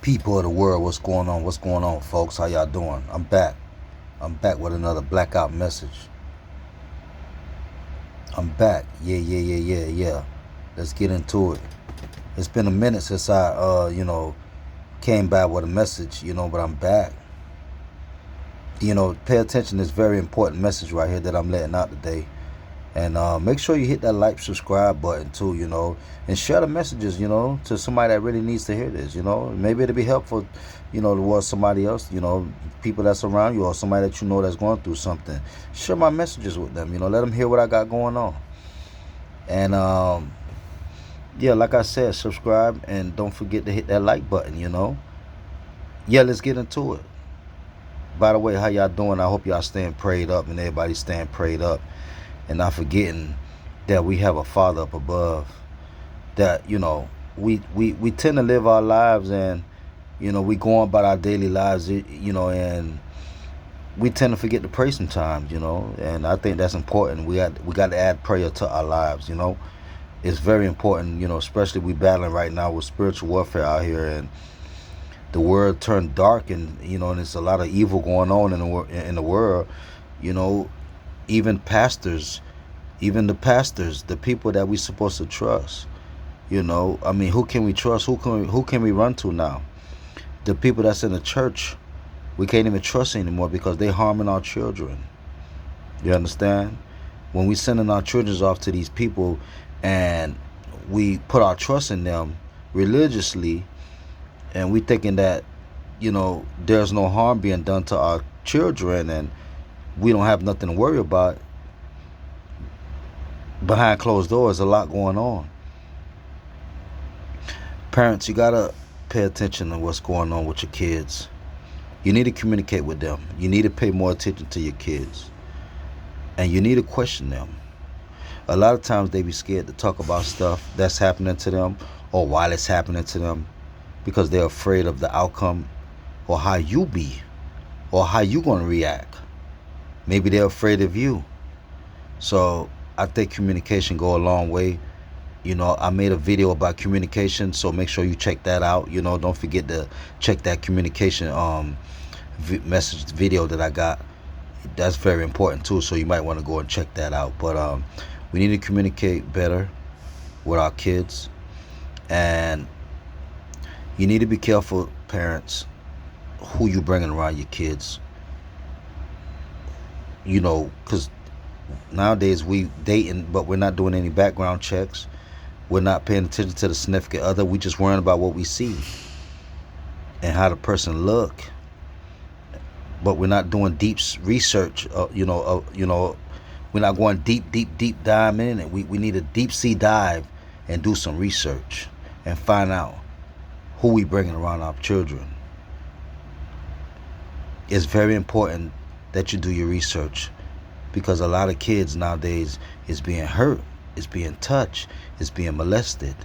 People of the world, what's going on? What's going on, folks? How y'all doing? I'm back. I'm back with another blackout message. I'm back. Yeah. Let's get into it. It's been a minute since I came back with a message, but I'm back. Pay attention to this very important message right here that I'm letting out today. And make sure you hit that like, subscribe button too, and share the messages, to somebody that really needs to hear this, Maybe it'll be helpful, towards somebody else, people that's around you or somebody that you know that's going through something. Share my messages with them, let them hear what I got going on. And yeah, like I said, subscribe and don't forget to hit that like button, Yeah, let's get into it. By the way, how y'all doing? I hope y'all staying prayed up and everybody's staying prayed up. And not forgetting that we have a Father up above. That, we tend to live our lives and, we go on about our daily lives, and we tend to forget to pray sometimes, and I think that's important. We got to add prayer to our lives, It's very important, especially we battling right now with spiritual warfare out here, and the world turned dark, and and there's a lot of evil going on in the world, even pastors, the people that we supposed to trust, who can we trust? Who can we run to now? The people that's in the church, we can't even trust anymore because they harming our children. You understand? When we sending our children off to these people and we put our trust in them religiously, and we thinking that, there's no harm being done to our children and we don't have nothing to worry about, behind closed doors, a lot going on. Parents, you gotta pay attention to what's going on with your kids. You need to communicate with them. You need to pay more attention to your kids. And you need to question them. A lot of times they be scared to talk about stuff that's happening to them or while it's happening to them because they're afraid of the outcome or how you be or how you gonna react. Maybe they're afraid of you. So I think communication go a long way. I made a video about communication, so make sure you check that out. Don't forget to check that communication message video that I got. That's very important too, so you might want to go and check that out. But we need to communicate better with our kids, and you need to be careful, parents, who you bringing around your kids. Because nowadays we dating, but we're not doing any background checks. We're not paying attention to the significant other. We just worrying about what we see and how the person look. But we're not doing deep research. We're not going deep dive in it. We need a deep sea dive and do some research and find out who we bringing around our children. It's very important that you do your research, because a lot of kids nowadays is being hurt, is being touched, is being molested,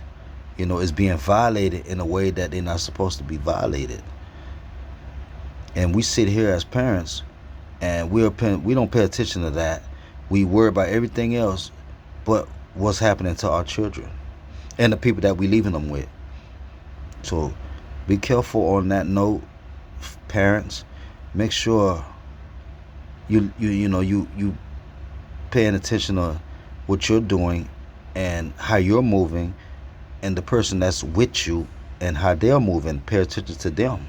is being violated in a way that they're not supposed to be violated. And we sit here as parents and we don't pay attention to that. We worry about everything else but what's happening to our children and the people that we leaving them with. So be careful on that note, parents. Make sure you paying attention to what you're doing and how you're moving, and the person that's with you and how they're moving. Pay attention to them.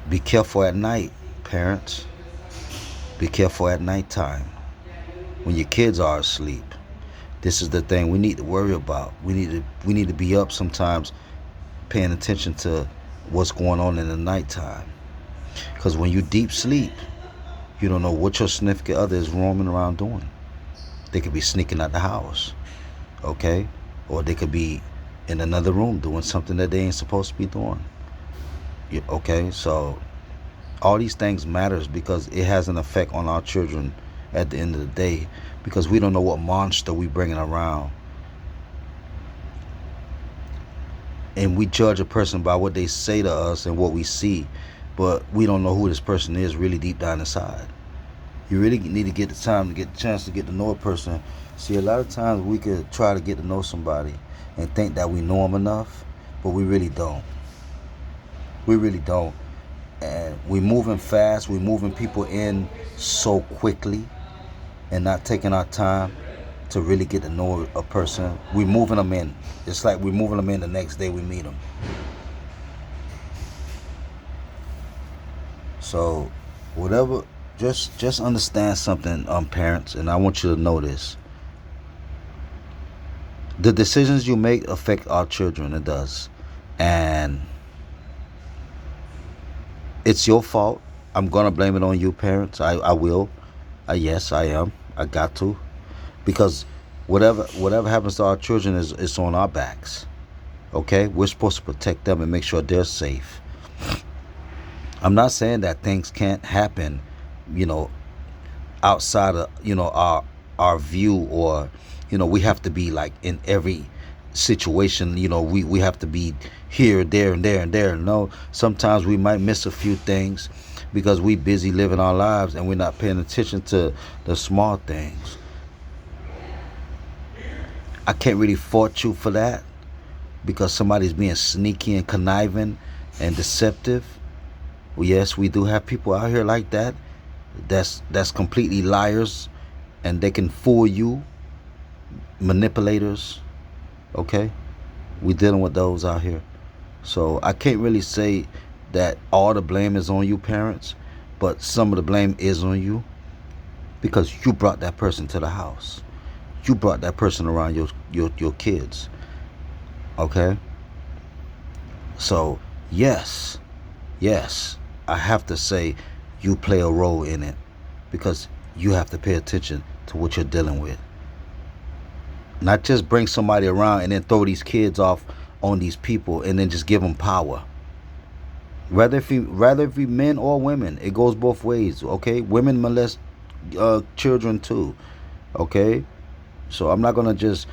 Be careful at night, parents. Be careful at nighttime when your kids are asleep. This is the thing we need to worry about. We need to be up sometimes, paying attention to what's going on in the nighttime. Because when you deep sleep, you don't know what your significant other is roaming around doing. They could be sneaking out the house, okay? Or they could be in another room doing something that they ain't supposed to be doing. Okay, so all these things matters because it has an effect on our children at the end of the day, because we don't know what monster we bringing around. And we judge a person by what they say to us and what we see, but we don't know who this person is really deep down inside. You really need to get the time to get the chance to get to know a person. See, a lot of times we could try to get to know somebody and think that we know them enough, but we really don't. We really don't. And we're moving fast. We're moving people in so quickly and not taking our time to really get to know a person. We're moving them in. It's like we're moving them in the next day we meet them. So, whatever, just understand something, parents, and I want you to know this. The decisions you make affect our children. It does, and it's your fault. I'm gonna blame it on you, parents. I will. Yes, I am. I got to, because whatever happens to our children is it's on our backs. Okay, we're supposed to protect them and make sure they're safe. I'm not saying that things can't happen, you know, outside of our view, or we have to be like in every situation. We have to be here, there, and there and there. No, sometimes we might miss a few things because we busy living our lives and we're not paying attention to the small things. I can't really fault you for that because somebody's being sneaky and conniving and deceptive. Well, yes, we do have people out here like that. That's completely liars, and they can fool you. Manipulators. Okay, we dealing with those out here. So I can't really say that all the blame is on you, parents, but some of the blame is on you because you brought that person to the house. You brought that person around your kids. Okay. So yes, I have to say you play a role in it because you have to pay attention to what you're dealing with. Not just bring somebody around and then throw these kids off on these people and then just give them power. Rather if you men or women, it goes both ways. Okay, women molest children too. Okay, so I'm not gonna just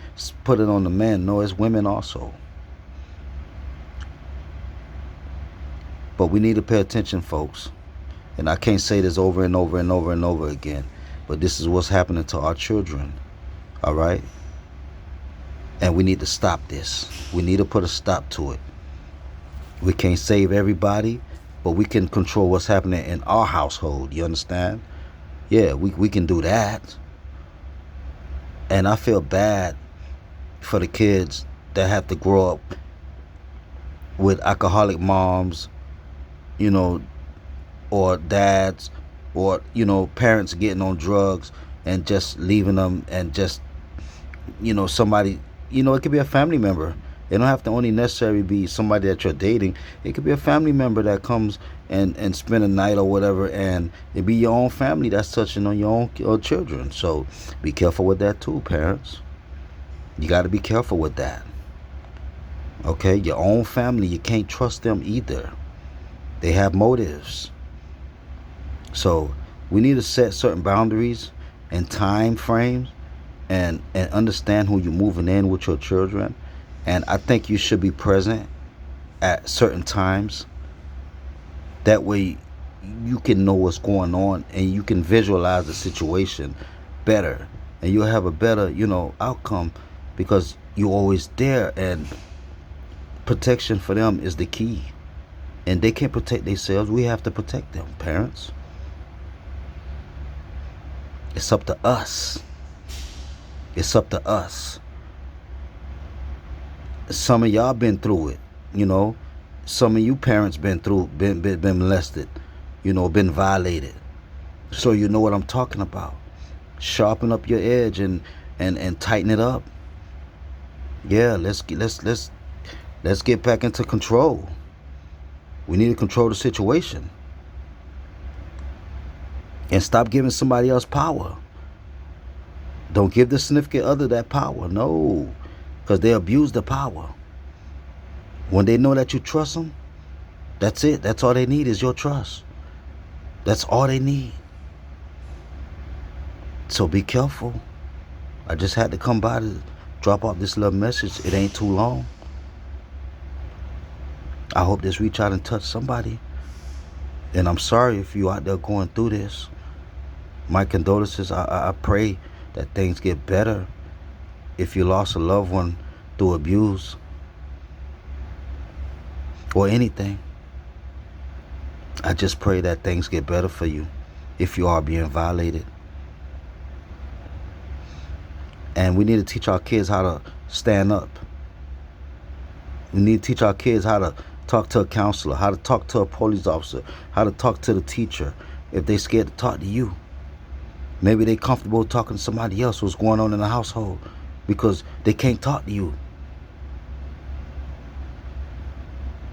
put it on the men. No, it's women also. But we need to pay attention, folks. And I can't say this over and over and over and over again. But this is what's happening to our children. All right? And we need to stop this. We need to put a stop to it. We can't save everybody, but we can control what's happening in our household. You understand? Yeah, we can do that. And I feel bad for the kids that have to grow up with alcoholic moms, or dads, or parents getting on drugs and just leaving them, and just somebody, it could be a family member. It don't have to only necessarily be somebody that you're dating. It could be a family member that comes and spend a night or whatever, and it be your own family that's touching on your own children. So be careful with that too, parents. You got to be careful with that. Okay, your own family, you can't trust them either. They have motives. So we need to set certain boundaries and time frames, and understand who you're moving in with your children. And I think you should be present at certain times. That way you can know what's going on and you can visualize the situation better, and you'll have a better outcome because you're always there. And protection for them is the key. And they can't protect themselves. We have to protect them, parents. It's up to us. It's up to us. Some of y'all been through it, Some of you parents been molested, been violated. So you know what I'm talking about. Sharpen up your edge and tighten it up. Yeah, let's get back into control. We need to control the situation. And stop giving somebody else power. Don't give the significant other that power. No. Because they abuse the power. When they know that you trust them, that's it. That's all they need is your trust. That's all they need. So be careful. I just had to come by to drop off this little message. It ain't too long. I hope this reach out and touch somebody. And I'm sorry if you out there going through this. My condolences. I pray that things get better. If you lost a loved one through abuse or anything, I just pray that things get better for you if you are being violated. And we need to teach our kids how to stand up. We need to teach our kids how to talk to a counselor, how to talk to a police officer, how to talk to the teacher if they scared to talk to you. Maybe they comfortable talking to somebody else what's going on in the household because they can't talk to you.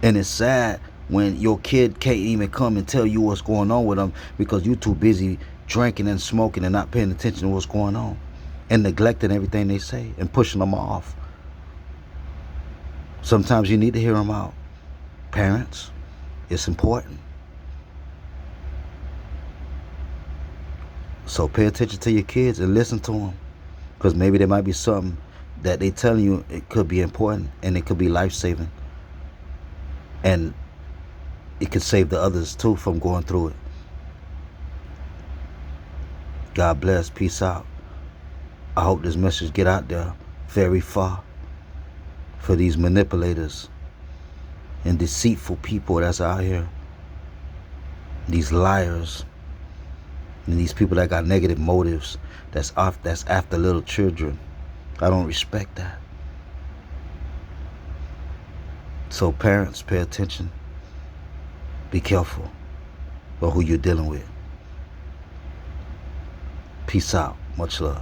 And it's sad when your kid can't even come and tell you what's going on with them because you're too busy drinking and smoking and not paying attention to what's going on and neglecting everything they say and pushing them off. Sometimes you need to hear them out. Parents, it's important. So pay attention to your kids and listen to them, because maybe there might be something that they telling you it could be important and it could be life-saving. And it could save the others too from going through it. God bless. Peace out. I hope this message get out there very far for these manipulators and deceitful people that's out here. These liars and these people that got negative motives that's after little children. I don't respect that. So parents, pay attention. Be careful of who you're dealing with. Peace out. Much love.